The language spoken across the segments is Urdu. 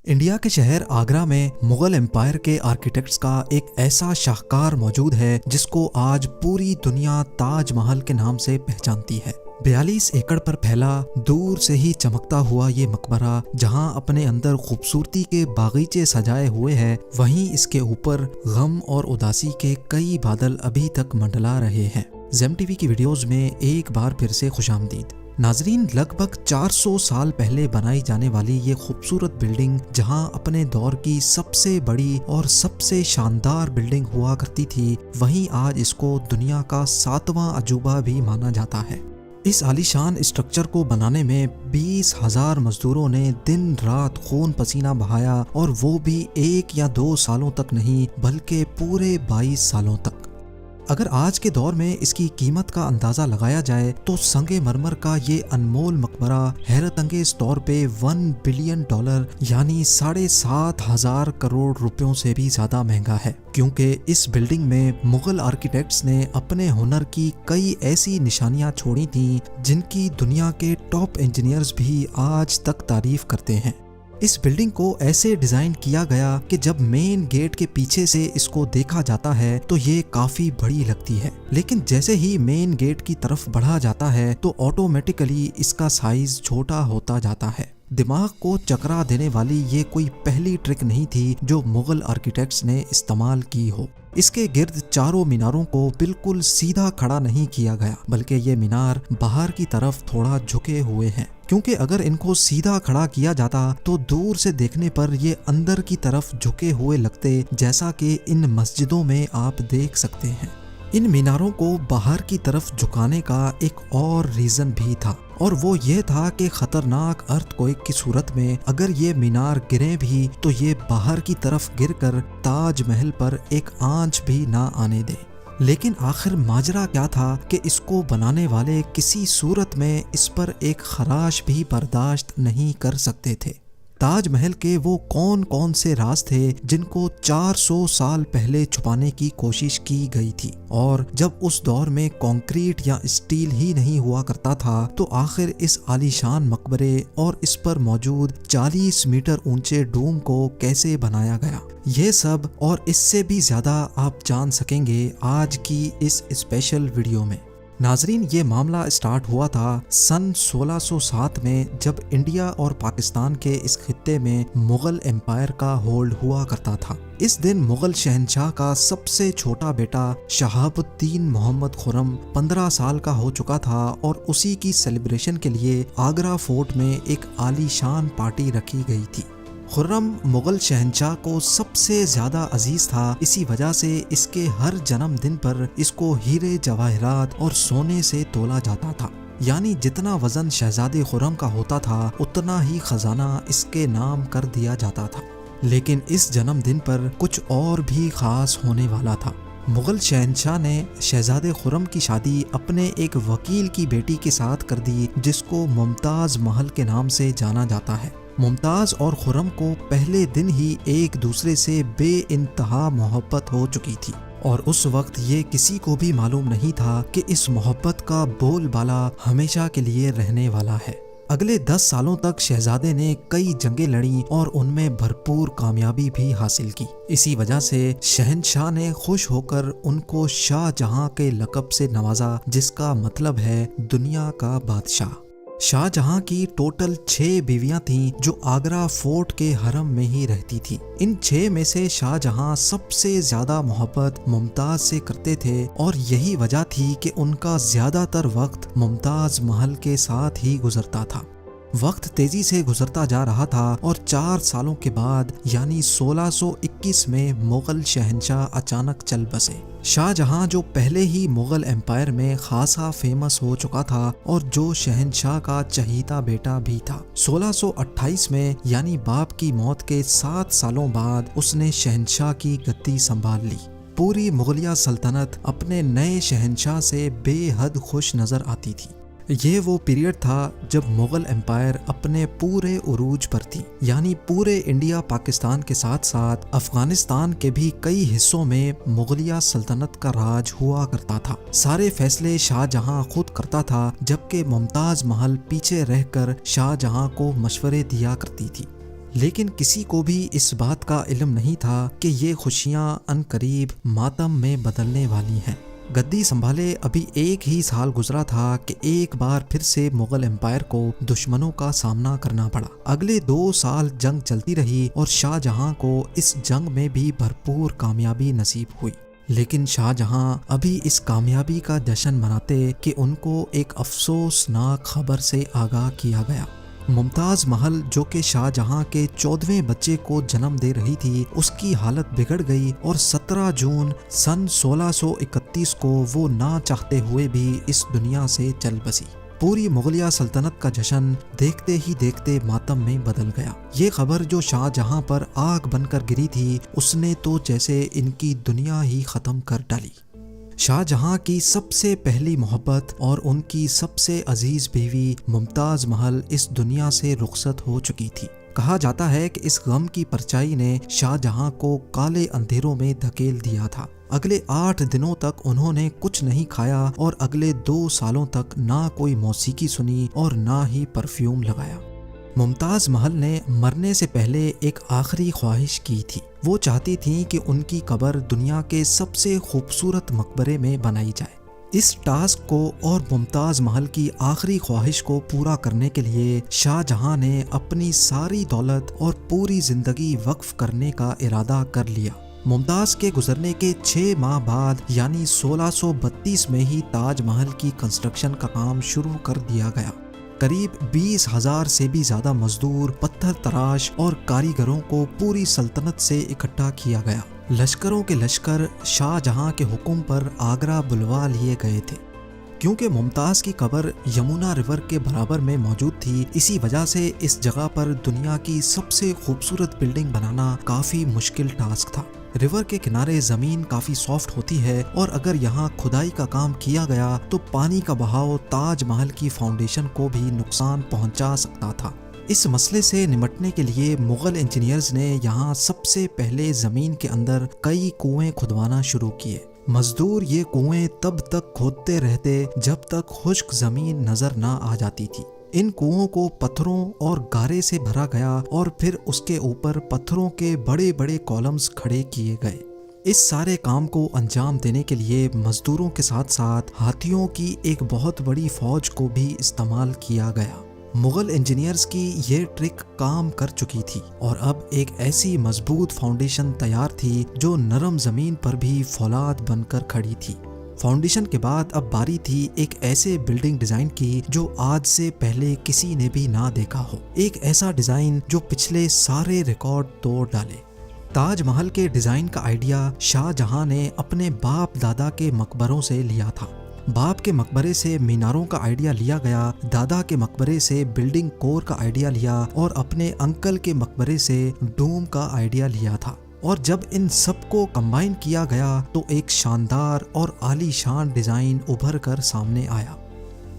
انڈیا کے شہر آگرہ میں مغل امپائر کے آرکیٹیکٹس کا ایک ایسا شاہکار موجود ہے جس کو آج پوری دنیا تاج محل کے نام سے پہچانتی ہے۔ 42 ایکڑ پر پھیلا دور سے ہی چمکتا ہوا یہ مقبرہ جہاں اپنے اندر خوبصورتی کے باغیچے سجائے ہوئے ہے، وہیں اس کے اوپر غم اور اداسی کے کئی بادل ابھی تک منڈلا رہے ہیں۔ زیم ٹی وی کی ویڈیوز میں ایک بار پھر سے خوش آمدید۔ ناظرین، لگ بھگ 400 سال پہلے بنائی جانے والی یہ خوبصورت بلڈنگ جہاں اپنے دور کی سب سے بڑی اور سب سے شاندار بلڈنگ ہوا کرتی تھی، وہیں آج اس کو دنیا کا 7واں عجوبہ بھی مانا جاتا ہے۔ اس عالیشان اسٹرکچر کو بنانے میں 20,000 مزدوروں نے دن رات خون پسینہ بہایا، اور وہ بھی 1 یا 2 سالوں تک نہیں بلکہ پورے 22 سالوں تک۔ اگر آج کے دور میں اس کی قیمت کا اندازہ لگایا جائے تو سنگ مرمر کا یہ انمول مقبرہ حیرت انگیز طور پہ $1 بلین یعنی 7,500 کروڑ روپیوں سے بھی زیادہ مہنگا ہے، کیونکہ اس بلڈنگ میں مغل آرکیٹیکٹس نے اپنے ہنر کی کئی ایسی نشانیاں چھوڑی تھیں جن کی دنیا کے ٹاپ انجینئرز بھی آج تک تعریف کرتے ہیں۔ اس بلڈنگ کو ایسے ڈیزائن کیا گیا کہ جب مین گیٹ کے پیچھے سے اس کو دیکھا جاتا ہے تو یہ کافی بڑی لگتی ہے، لیکن جیسے ہی مین گیٹ کی طرف بڑھا جاتا ہے تو آٹومیٹیکلی اس کا سائز چھوٹا ہوتا جاتا ہے۔ دماغ کو چکرا دینے والی یہ کوئی پہلی ٹرک نہیں تھی جو مغل آرکیٹیکٹس نے استعمال کی ہو۔ اس کے گرد چاروں میناروں کو بالکل سیدھا کھڑا نہیں کیا گیا، بلکہ یہ مینار باہر کی طرف تھوڑا جھکے ہوئے ہیں، کیونکہ اگر ان کو سیدھا کھڑا کیا جاتا تو دور سے دیکھنے پر یہ اندر کی طرف جھکے ہوئے لگتے، جیسا کہ ان مسجدوں میں آپ دیکھ سکتے ہیں۔ ان میناروں کو باہر کی طرف جھکانے کا ایک اور ریزن بھی تھا، اور وہ یہ تھا کہ خطرناک ارتھ کوئک کی صورت میں اگر یہ مینار گریں بھی تو یہ باہر کی طرف گر کر تاج محل پر ایک آنچ بھی نہ آنے دے۔ لیکن آخر ماجرا کیا تھا کہ اس کو بنانے والے کسی صورت میں اس پر ایک خراش بھی برداشت نہیں کر سکتے تھے۔ تاج محل کے وہ کون سے راز تھے جن کو 400 سال پہلے چھپانے کی کوشش کی گئی تھی، اور جب اس دور میں کنکریٹ یا اسٹیل ہی نہیں ہوا کرتا تھا تو آخر اس عالیشان مقبرے اور اس پر موجود 40 میٹر اونچے ڈوم کو کیسے بنایا گیا؟ یہ سب اور اس سے بھی زیادہ آپ جان سکیں گے آج کی اس اسپیشل ویڈیو میں۔ ناظرین، یہ معاملہ اسٹارٹ ہوا تھا سن 1607 میں، جب انڈیا اور پاکستان کے اس خطے میں مغل امپائر کا ہولڈ ہوا کرتا تھا۔ اس دن مغل شہنشاہ کا سب سے چھوٹا بیٹا شہاب الدین محمد خرم 15 سال کا ہو چکا تھا، اور اسی کی سیلیبریشن کے لیے آگرہ فورٹ میں ایک عالی شان پارٹی رکھی گئی تھی۔ خرم مغل شہنشاہ کو سب سے زیادہ عزیز تھا، اسی وجہ سے اس کے ہر جنم دن پر اس کو ہیرے جواہرات اور سونے سے تولا جاتا تھا، یعنی جتنا وزن شہزادے خرم کا ہوتا تھا اتنا ہی خزانہ اس کے نام کر دیا جاتا تھا۔ لیکن اس جنم دن پر کچھ اور بھی خاص ہونے والا تھا۔ مغل شہنشاہ نے شہزادے خرم کی شادی اپنے ایک وکیل کی بیٹی کے ساتھ کر دی جس کو ممتاز محل کے نام سے جانا جاتا ہے۔ ممتاز اور خرم کو پہلے دن ہی ایک دوسرے سے بے انتہا محبت ہو چکی تھی، اور اس وقت یہ کسی کو بھی معلوم نہیں تھا کہ اس محبت کا بول بالا ہمیشہ کے لیے رہنے والا ہے۔ اگلے 10 سالوں تک شہزادے نے کئی جنگیں لڑیں اور ان میں بھرپور کامیابی بھی حاصل کی۔ اسی وجہ سے شہنشاہ نے خوش ہو کر ان کو شاہ جہاں کے لقب سے نوازا، جس کا مطلب ہے دنیا کا بادشاہ۔ شاہ جہاں کی ٹوٹل 6 بیویاں تھیں جو آگرہ فورٹ کے حرم میں ہی رہتی تھیں۔ ان 6 میں سے شاہ جہاں سب سے زیادہ محبت ممتاز سے کرتے تھے، اور یہی وجہ تھی کہ ان کا زیادہ تر وقت ممتاز محل کے ساتھ ہی گزرتا تھا۔ وقت تیزی سے گزرتا جا رہا تھا، اور 4 سالوں کے بعد یعنی 1621 میں مغل شہنشاہ اچانک چل بسے۔ شاہ جہاں جو پہلے ہی مغل امپائر میں خاصا فیمس ہو چکا تھا اور جو شہنشاہ کا چہیتا بیٹا بھی تھا، 1628 میں یعنی باپ کی موت کے 7 سالوں بعد اس نے شہنشاہ کی گدی سنبھال لی۔ پوری مغلیہ سلطنت اپنے نئے شہنشاہ سے بے حد خوش نظر آتی تھی۔ یہ وہ پیریڈ تھا جب مغل امپائر اپنے پورے عروج پر تھی، یعنی پورے انڈیا پاکستان کے ساتھ ساتھ افغانستان کے بھی کئی حصوں میں مغلیہ سلطنت کا راج ہوا کرتا تھا۔ سارے فیصلے شاہ جہاں خود کرتا تھا، جبکہ ممتاز محل پیچھے رہ کر شاہ جہاں کو مشورے دیا کرتی تھی۔ لیکن کسی کو بھی اس بات کا علم نہیں تھا کہ یہ خوشیاں عنقریب ماتم میں بدلنے والی ہیں۔ گدی سنبھالے ابھی 1 ہی سال گزرا تھا کہ ایک بار پھر سے مغل امپائر کو دشمنوں کا سامنا کرنا پڑا۔ اگلے 2 سال جنگ چلتی رہی اور شاہ جہاں کو اس جنگ میں بھی بھرپور کامیابی نصیب ہوئی، لیکن شاہ جہاں ابھی اس کامیابی کا جشن مناتے کہ ان کو ایک افسوسناک خبر سے آگاہ کیا گیا۔ ممتاز محل جو کہ شاہ جہاں کے 14ویں بچے کو جنم دے رہی تھی، اس کی حالت بگڑ گئی اور 17 جون سن 1631 کو وہ نہ چاہتے ہوئے بھی اس دنیا سے چل بسی۔ پوری مغلیہ سلطنت کا جشن دیکھتے ہی دیکھتے ماتم میں بدل گیا۔ یہ خبر جو شاہ جہاں پر آگ بن کر گری تھی، اس نے تو جیسے ان کی دنیا ہی ختم کر ڈالی۔ شاہ جہاں کی سب سے پہلی محبت اور ان کی سب سے عزیز بیوی ممتاز محل اس دنیا سے رخصت ہو چکی تھی۔ کہا جاتا ہے کہ اس غم کی پرچائی نے شاہ جہاں کو کالے اندھیروں میں دھکیل دیا تھا۔ اگلے 8 دنوں تک انہوں نے کچھ نہیں کھایا اور اگلے 2 سالوں تک نہ کوئی موسیقی سنی اور نہ ہی پرفیوم لگایا۔ ممتاز محل نے مرنے سے پہلے ایک آخری خواہش کی تھی۔ وہ چاہتی تھیں کہ ان کی قبر دنیا کے سب سے خوبصورت مقبرے میں بنائی جائے۔ اس ٹاسک کو اور ممتاز محل کی آخری خواہش کو پورا کرنے کے لیے شاہ جہاں نے اپنی ساری دولت اور پوری زندگی وقف کرنے کا ارادہ کر لیا۔ ممتاز کے گزرنے کے 6 ماہ بعد یعنی 1632 میں ہی تاج محل کی کنسٹرکشن کا کام شروع کر دیا گیا۔ قریب 20,000 سے بھی زیادہ مزدور، پتھر تراش اور کاریگروں کو پوری سلطنت سے اکٹھا کیا گیا۔ لشکروں کے لشکر شاہ جہاں کے حکم پر آگرہ بلوا لیے گئے تھے۔ کیونکہ ممتاز کی قبر یمنا ریور کے برابر میں موجود تھی، اسی وجہ سے اس جگہ پر دنیا کی سب سے خوبصورت بلڈنگ بنانا کافی مشکل ٹاسک تھا۔ ریور کے کنارے زمین کافی سافٹ ہوتی ہے اور اگر یہاں کھدائی کا کام کیا گیا تو پانی کا بہاؤ تاج محل کی فاؤنڈیشن کو بھی نقصان پہنچا سکتا تھا۔ اس مسئلے سے نمٹنے کے لیے مغل انجینئرز نے یہاں سب سے پہلے زمین کے اندر کئی کنویں کھدوانا شروع کیے۔ مزدور یہ کنویں تب تک کھودتے رہتے جب تک خشک زمین نظر نہ آ جاتی تھی۔ ان کنووں کو پتھروں اور گارے سے بھرا گیا اور پھر اس کے اوپر پتھروں کے بڑے بڑے کالمز کھڑے کیے گئے۔ اس سارے کام کو انجام دینے کے لیے مزدوروں کے ساتھ ساتھ ہاتھیوں کی ایک بہت بڑی فوج کو بھی استعمال کیا گیا۔ مغل انجینئرز کی یہ ٹرک کام کر چکی تھی اور اب ایک ایسی مضبوط فاؤنڈیشن تیار تھی جو نرم زمین پر بھی فولاد بن کر کھڑی تھی۔ فاؤنڈیشن کے بعد اب باری تھی ایک ایسے بلڈنگ ڈیزائن کی جو آج سے پہلے کسی نے بھی نہ دیکھا ہو، ایک ایسا ڈیزائن جو پچھلے سارے ریکارڈ توڑ ڈالے۔ تاج محل کے ڈیزائن کا آئیڈیا شاہ جہاں نے اپنے باپ دادا کے مقبروں سے لیا تھا۔ باپ کے مقبرے سے میناروں کا آئیڈیا لیا گیا، دادا کے مقبرے سے بلڈنگ کور کا آئیڈیا لیا اور اپنے انکل کے مقبرے سے ڈوم کا آئیڈیا لیا تھا۔ اور جب ان سب کو کمبائن کیا گیا تو ایک شاندار اور عالی شان ڈیزائن ابھر کر سامنے آیا۔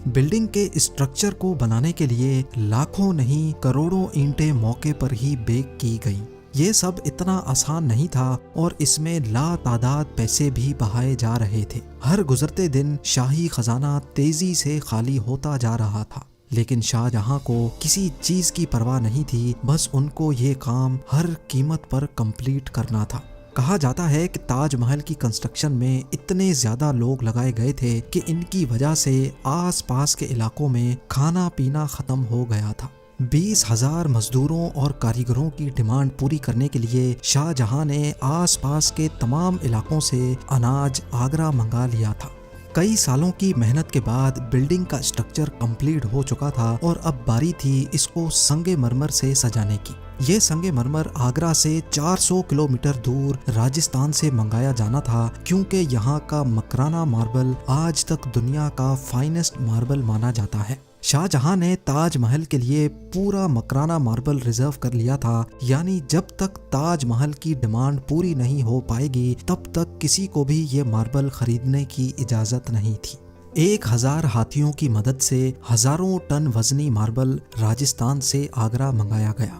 بلڈنگ کے اسٹرکچر کو بنانے کے لیے لاکھوں نہیں کروڑوں اینٹیں موقع پر ہی بیک کی گئیں۔ یہ سب اتنا آسان نہیں تھا اور اس میں لا تعداد پیسے بھی بہائے جا رہے تھے۔ ہر گزرتے دن شاہی خزانہ تیزی سے خالی ہوتا جا رہا تھا، لیکن شاہ جہاں کو کسی چیز کی پرواہ نہیں تھی، بس ان کو یہ کام ہر قیمت پر کمپلیٹ کرنا تھا۔ کہا جاتا ہے کہ تاج محل کی کنسٹرکشن میں اتنے زیادہ لوگ لگائے گئے تھے کہ ان کی وجہ سے آس پاس کے علاقوں میں کھانا پینا ختم ہو گیا تھا۔ 20,000 مزدوروں اور کاریگروں کی ڈیمانڈ پوری کرنے کے لیے شاہ جہاں نے آس پاس کے تمام علاقوں سے اناج آگرہ منگا لیا تھا۔ کئی سالوں کی محنت کے بعد بلڈنگ کا اسٹرکچر کمپلیٹ ہو چکا تھا اور اب باری تھی اس کو سنگ مرمر سے سجانے کی۔ یہ سنگ مرمر آگرہ سے 400 کلومیٹر دور راجستھان سے منگایا جانا تھا، کیونکہ یہاں کا مکرانہ ماربل آج تک دنیا کا فائنسٹ ماربل مانا جاتا ہے۔ شاہ جہاں نے تاج محل کے لیے پورا مکرانہ ماربل ریزرو کر لیا تھا، یعنی جب تک تاج محل کی ڈیمانڈ پوری نہیں ہو پائے گی تب تک کسی کو بھی یہ ماربل خریدنے کی اجازت نہیں تھی۔ 1000 ہاتھیوں کی مدد سے ہزاروں ٹن وزنی ماربل راجستھان سے آگرہ منگایا گیا۔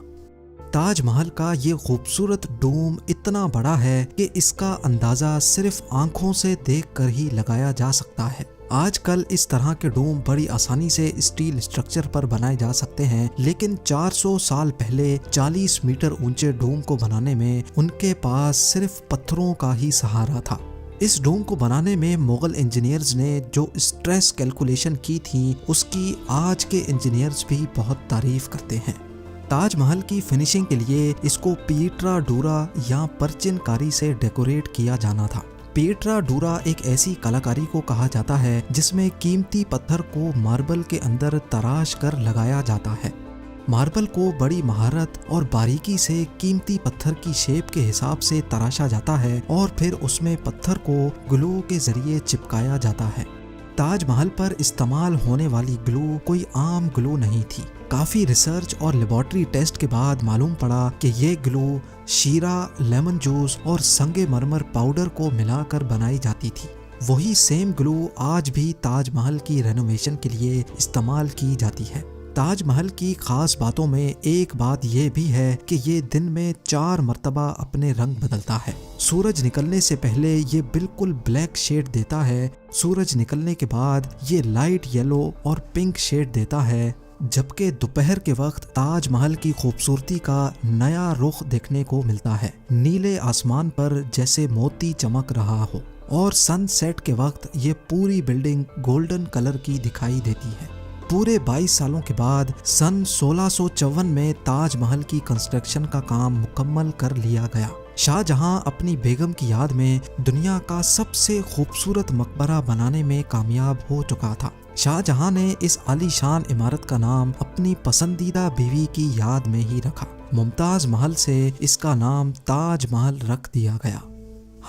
تاج محل کا یہ خوبصورت ڈوم اتنا بڑا ہے کہ اس کا اندازہ صرف آنکھوں سے دیکھ کر ہی لگایا جا سکتا ہے۔ آج کل اس طرح کے ڈوم بڑی آسانی سے اسٹیل اسٹرکچر پر بنائے جا سکتے ہیں، لیکن 400 سال پہلے 40 میٹر اونچے ڈوم کو بنانے میں ان کے پاس صرف پتھروں کا ہی سہارا تھا۔ اس ڈوم کو بنانے میں مغل انجینئرز نے جو اسٹریس کیلکولیشن کی تھی اس کی آج کے انجینئرز بھی بہت تعریف کرتے ہیں۔ تاج محل کی فنیشنگ کے لیے اس کو پیٹرا ڈورا یا پرچن کاری سے ڈیکوریٹ کیا جانا تھا۔ پیٹرا ڈورا ایک ایسی کلاکاری کو کہا جاتا ہے جس میں قیمتی پتھر کو ماربل کے اندر تراش کر لگایا جاتا ہے۔ ماربل کو بڑی مہارت اور باریکی سے قیمتی پتھر کی شیپ کے حساب سے تراشا جاتا ہے اور پھر اس میں پتھر کو گلو کے ذریعے چپکایا جاتا ہے۔ تاج محل پر استعمال ہونے والی گلو کوئی عام گلو نہیں تھی۔ کافی ریسرچ اور لیبارٹری ٹیسٹ کے بعد معلوم پڑا کہ یہ گلو شیرہ، لیمن جوس اور سنگ مرمر پاؤڈر کو ملا کر بنائی جاتی تھی۔ وہی سیم گلو آج بھی تاج محل کی رینوویشن کے لیے استعمال کی جاتی ہے۔ تاج محل کی خاص باتوں میں ایک بات یہ بھی ہے کہ یہ دن میں 4 مرتبہ اپنے رنگ بدلتا ہے۔ سورج نکلنے سے پہلے یہ بالکل بلیک شیڈ دیتا ہے، سورج نکلنے کے بعد یہ لائٹ یلو اور پنک شیڈ دیتا ہے، جبکہ دوپہر کے وقت تاج محل کی خوبصورتی کا نیا رخ دیکھنے کو ملتا ہے، نیلے آسمان پر جیسے موتی چمک رہا ہو، اور سن سیٹ کے وقت یہ پوری بلڈنگ گولڈن کلر کی دکھائی دیتی ہے۔ پورے 22 سالوں کے بعد سن 1654 میں تاج محل کی کنسٹرکشن کا کام مکمل کر لیا گیا۔ شاہ جہاں اپنی بیگم کی یاد میں دنیا کا سب سے خوبصورت مقبرہ بنانے میں کامیاب ہو چکا تھا۔ شاہ جہاں نے اس عالی شان عمارت کا نام اپنی پسندیدہ بیوی کی یاد میں ہی رکھا۔ ممتاز محل سے اس کا نام تاج محل رکھ دیا گیا۔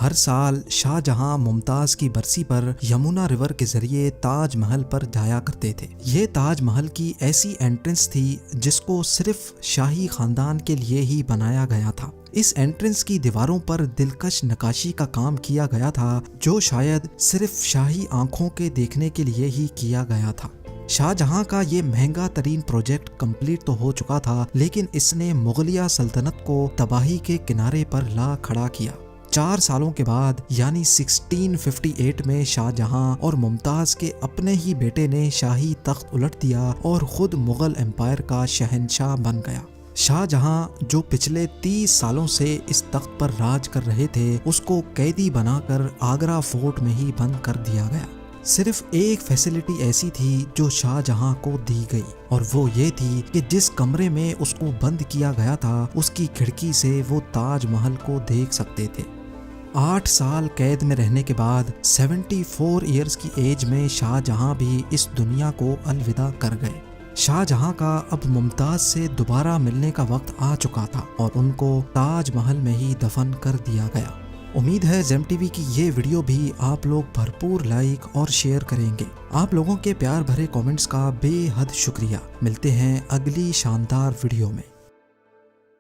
ہر سال شاہ جہاں ممتاز کی برسی پر یمونا ریور کے ذریعے تاج محل پر جایا کرتے تھے۔ یہ تاج محل کی ایسی انٹرنس تھی جس کو صرف شاہی خاندان کے لیے ہی بنایا گیا تھا۔ اس انٹرنس کی دیواروں پر دلکش نقاشی کا کام کیا گیا تھا جو شاید صرف شاہی آنکھوں کے دیکھنے کے لیے ہی کیا گیا تھا۔ شاہ جہاں کا یہ مہنگا ترین پروجیکٹ کمپلیٹ تو ہو چکا تھا، لیکن اس نے مغلیہ سلطنت کو تباہی کے کنارے پر لا کھڑا کیا۔ 4 سالوں کے بعد یعنی 1658 میں شاہ جہاں اور ممتاز کے اپنے ہی بیٹے نے شاہی تخت الٹ دیا اور خود مغل امپائر کا شہنشاہ بن گیا۔ شاہ جہاں جو پچھلے 30 سالوں سے اس تخت پر راج کر رہے تھے، اس کو قیدی بنا کر آگرہ فورٹ میں ہی بند کر دیا گیا۔ صرف ایک فیسلٹی ایسی تھی جو شاہ جہاں کو دی گئی، اور وہ یہ تھی کہ جس کمرے میں اس کو بند کیا گیا تھا اس کی کھڑکی سے وہ تاج محل کو دیکھ سکتے تھے۔ 8 سال قید میں رہنے کے بعد 74 ایئرز کی ایج میں شاہ جہاں بھی اس دنیا کو الوداع کر گئے۔ شاہ جہاں کا اب ممتاز سے دوبارہ ملنے کا وقت آ چکا تھا اور ان کو تاج محل میں ہی دفن کر دیا گیا۔ امید ہے زیم ٹی وی کی یہ ویڈیو بھی آپ لوگ بھرپور لائک اور شیئر کریں گے۔ آپ لوگوں کے پیار بھرے کامنٹس کا بے حد شکریہ۔ ملتے ہیں اگلی شاندار ویڈیو میں۔